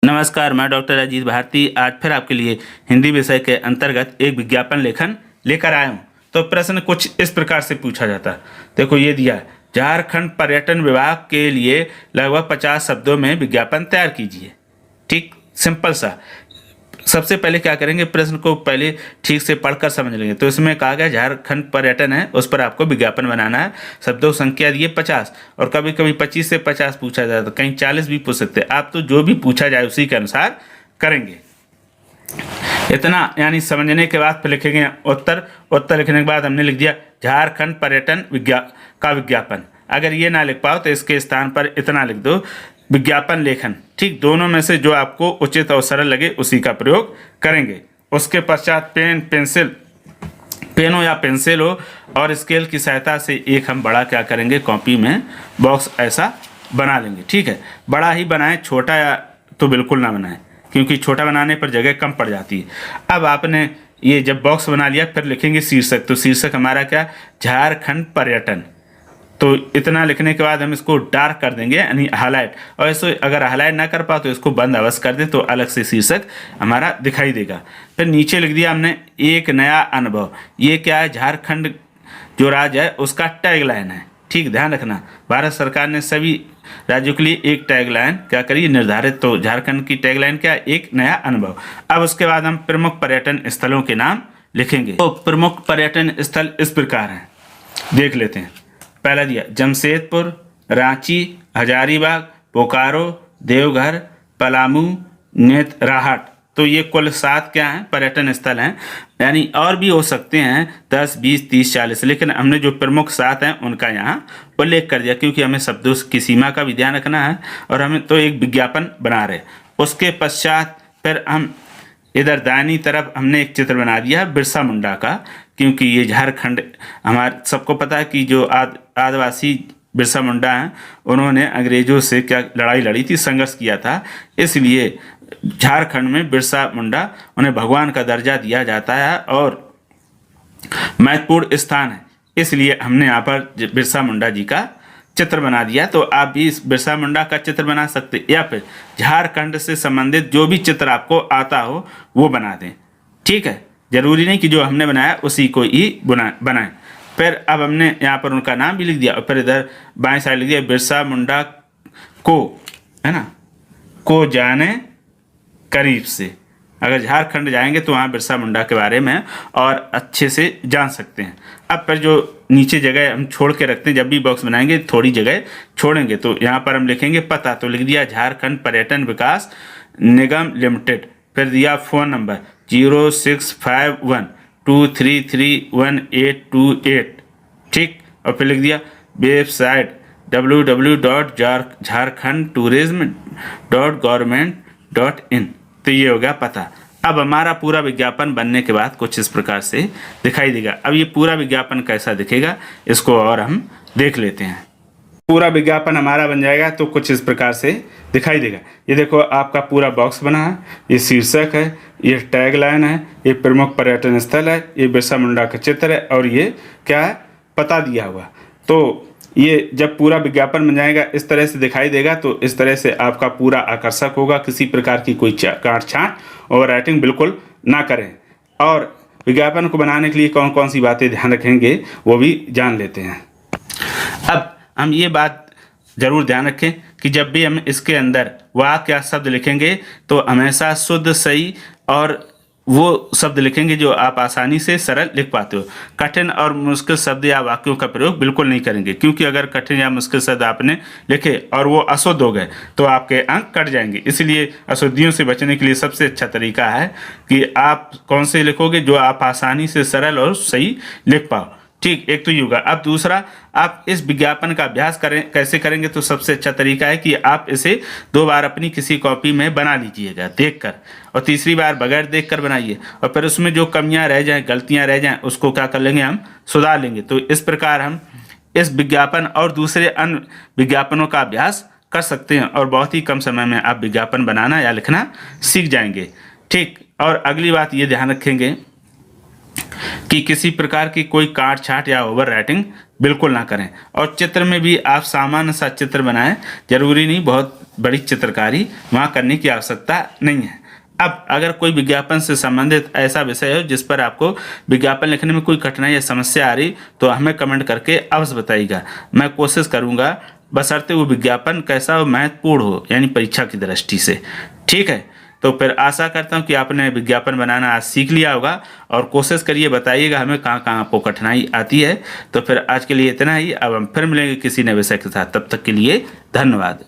नमस्कार, मैं डॉक्टर अजीत भारती आज फिर आपके लिए हिंदी विषय के अंतर्गत एक विज्ञापन लेखन लेकर आया हूँ। तो प्रश्न कुछ इस प्रकार से पूछा जाता है। देखो ये दिया है, झारखंड पर्यटन विभाग के लिए लगभग 50 शब्दों में विज्ञापन तैयार कीजिए। ठीक, सिंपल सा। सबसे पहले क्या करेंगे, प्रश्न को पहले ठीक से पढ़कर समझ लेंगे। तो इसमें कहा गया झारखंड पर्यटन है, उस पर आपको विज्ञापन बनाना है। शब्दों संख्या दी है 50 और कभी कभी 25 से 50 पूछा जाता है, कहीं 40 भी पूछ सकते हैं आप। तो जो भी पूछा जाए उसी के अनुसार करेंगे। इतना यानी समझने के बाद फिर लिखेंगे उत्तर लिखने के बाद हमने लिख दिया झारखंड पर्यटन का विज्ञापन। अगर ये ना लिख पाओ तो इसके स्थान पर इतना लिख दो, विज्ञापन लेखन। ठीक, दोनों में से जो आपको उचित और सरल लगे उसी का प्रयोग करेंगे। उसके पश्चात पेन हो या पेंसिल हो और स्केल की सहायता से एक हम बड़ा क्या करेंगे, कॉपी में बॉक्स ऐसा बना लेंगे। ठीक है, बड़ा ही बनाएं, छोटा या तो बिल्कुल ना बनाएं, क्योंकि छोटा बनाने पर जगह कम पड़ जाती है। अब आपने ये जब बॉक्स बना लिया फिर लिखेंगे शीर्षक। तो शीर्षक हमारा क्या, झारखंड पर्यटन। तो इतना लिखने के बाद हम इसको डार्क कर देंगे यानी हाईलाइट, और ऐसे अगर हाईलाइट ना कर पाओ तो इसको बंद अवश्य कर दें तो अलग से शीर्षक हमारा दिखाई देगा। फिर नीचे लिख दिया हमने एक नया अनुभव। ये क्या है, झारखंड जो राज्य है उसका टैगलाइन है। ठीक, ध्यान रखना, भारत सरकार ने सभी राज्यों के लिए एक टैगलाइन क्या करी निर्धारित। तो झारखंड की टैगलाइन क्या है, एक नया अनुभव। अब उसके बाद हम प्रमुख पर्यटन स्थलों के नाम लिखेंगे। तो प्रमुख पर्यटन स्थल इस प्रकार हैं, देख लेते हैं। पहला दिया जमशेदपुर, रांची, हजारीबाग, बोकारो, देवघर, पलामू, नेतराहट। तो ये कुल 7 क्या हैं, पर्यटन स्थल हैं। यानी और भी हो सकते हैं 10, 20, 30, 40, लेकिन हमने जो प्रमुख 7 हैं उनका यहाँ उल्लेख कर दिया, क्योंकि हमें शब्दों की सीमा का भी ध्यान रखना है और हमें तो एक विज्ञापन बना रहे। उसके पश्चात फिर हम इधर दाहिनी तरफ हमने एक चित्र बना दिया है बिरसा मुंडा का, क्योंकि ये झारखंड हमारे सबको पता है कि जो आदिवासी बिरसा मुंडा हैं उन्होंने अंग्रेजों से क्या लड़ाई लड़ी थी, संघर्ष किया था। इसलिए झारखंड में बिरसा मुंडा उन्हें भगवान का दर्जा दिया जाता है और महत्वपूर्ण स्थान है। इसलिए हमने यहाँ पर बिरसा मुंडा जी का चित्र बना दिया। तो आप भी इस बिरसा मुंडा का चित्र बना सकते या फिर झारखंड से संबंधित जो भी चित्र आपको आता हो वो बना दें। ठीक है, जरूरी नहीं कि जो हमने बनाया उसी को ही बनाएं। फिर अब हमने यहाँ पर उनका नाम भी लिख दिया और फिर इधर बाएं साइड लिख दिया बिरसा मुंडा को, है ना, को जाने करीब से। अगर झारखंड जाएंगे तो वहाँ बिरसा मुंडा के बारे में और अच्छे से जान सकते हैं। अब पर जो नीचे जगह हम छोड़ के रखते हैं, जब भी बॉक्स बनाएंगे थोड़ी जगह छोड़ेंगे। तो यहाँ पर हम लिखेंगे पता, तो लिख दिया झारखंड पर्यटन विकास निगम लिमिटेड। फिर दिया फ़ोन नंबर 0651233188। ठीक, और फिर लिख दिया वेबसाइट www.jharkhandtourism.government.in। तो ये हो गया पता। अब हमारा पूरा विज्ञापन बनने के बाद कुछ इस प्रकार से दिखाई देगा। अब ये पूरा विज्ञापन कैसा दिखेगा इसको और हम देख लेते हैं। पूरा विज्ञापन हमारा बन जाएगा तो कुछ इस प्रकार से दिखाई देगा। ये देखो आपका पूरा बॉक्स बना है, ये शीर्षक है, ये टैगलाइन है, ये प्रमुख पर्यटन स्थल है, ये बिरसा मुंडा का चित्र है और ये क्या है, पता दिया हुआ। तो ये जब पूरा विज्ञापन बन जाएगा इस तरह से दिखाई देगा। तो इस तरह से आपका पूरा आकर्षक होगा, किसी प्रकार की कोई काट छांट और राइटिंग बिल्कुल ना करें। और विज्ञापन को बनाने के लिए कौन कौन सी बातें ध्यान रखेंगे वो भी जान लेते हैं। अब हम ये बात ज़रूर ध्यान रखें कि जब भी हम इसके अंदर वाक्य या शब्द लिखेंगे तो हमेशा शुद्ध, सही और वो शब्द लिखेंगे जो आप आसानी से सरल लिख पाते हो। कठिन और मुश्किल शब्द या वाक्यों का प्रयोग बिल्कुल नहीं करेंगे, क्योंकि अगर कठिन या मुश्किल शब्द आपने लिखे और वो अशुद्ध हो गए तो आपके अंक कट जाएंगे। इसलिए अशुद्धियों से बचने के लिए सबसे अच्छा तरीका है कि आप कौन से लिखोगे जो आप आसानी से सरल और सही लिख पाओ। ठीक, एक तो ये होगा। अब दूसरा, आप इस विज्ञापन का अभ्यास कैसे करेंगे, तो सबसे अच्छा तरीका है कि आप इसे 2 बार अपनी किसी कॉपी में बना लीजिएगा देखकर, और तीसरी बार बगैर देखकर बनाइए। और फिर उसमें जो कमियां रह जाएं, गलतियां रह जाएं, उसको क्या कर लेंगे, हम सुधार लेंगे। तो इस प्रकार हम इस विज्ञापन और दूसरे अन्य विज्ञापनों का अभ्यास कर सकते हैं और बहुत ही कम समय में आप विज्ञापन बनाना या लिखना सीख जाएंगे। ठीक, और अगली बात ये ध्यान रखेंगे कि किसी प्रकार की कोई काट छाट या ओवर राइटिंग बिल्कुल ना करें। और चित्र में भी आप सामान्य सा चित्र बनाएं, जरूरी नहीं बहुत बड़ी चित्रकारी वहाँ करने की आवश्यकता नहीं है। अब अगर कोई विज्ञापन से संबंधित ऐसा विषय हो जिस पर आपको विज्ञापन लिखने में कोई कठिनाई या समस्या आ रही, तो हमें कमेंट करके अवश्य बताइएगा। मैं कोशिश करूँगा, बशर्ते वो विज्ञापन कैसा हो, महत्वपूर्ण हो, यानी परीक्षा की दृष्टि से। ठीक है, तो फिर आशा करता हूँ कि आपने विज्ञापन बनाना आज सीख लिया होगा, और कोशिश करिए, बताइएगा हमें कहाँ कहाँ आपको कठिनाई आती है। तो फिर आज के लिए इतना ही। अब हम फिर मिलेंगे किसी नए विषय के साथ, तब तक के लिए धन्यवाद।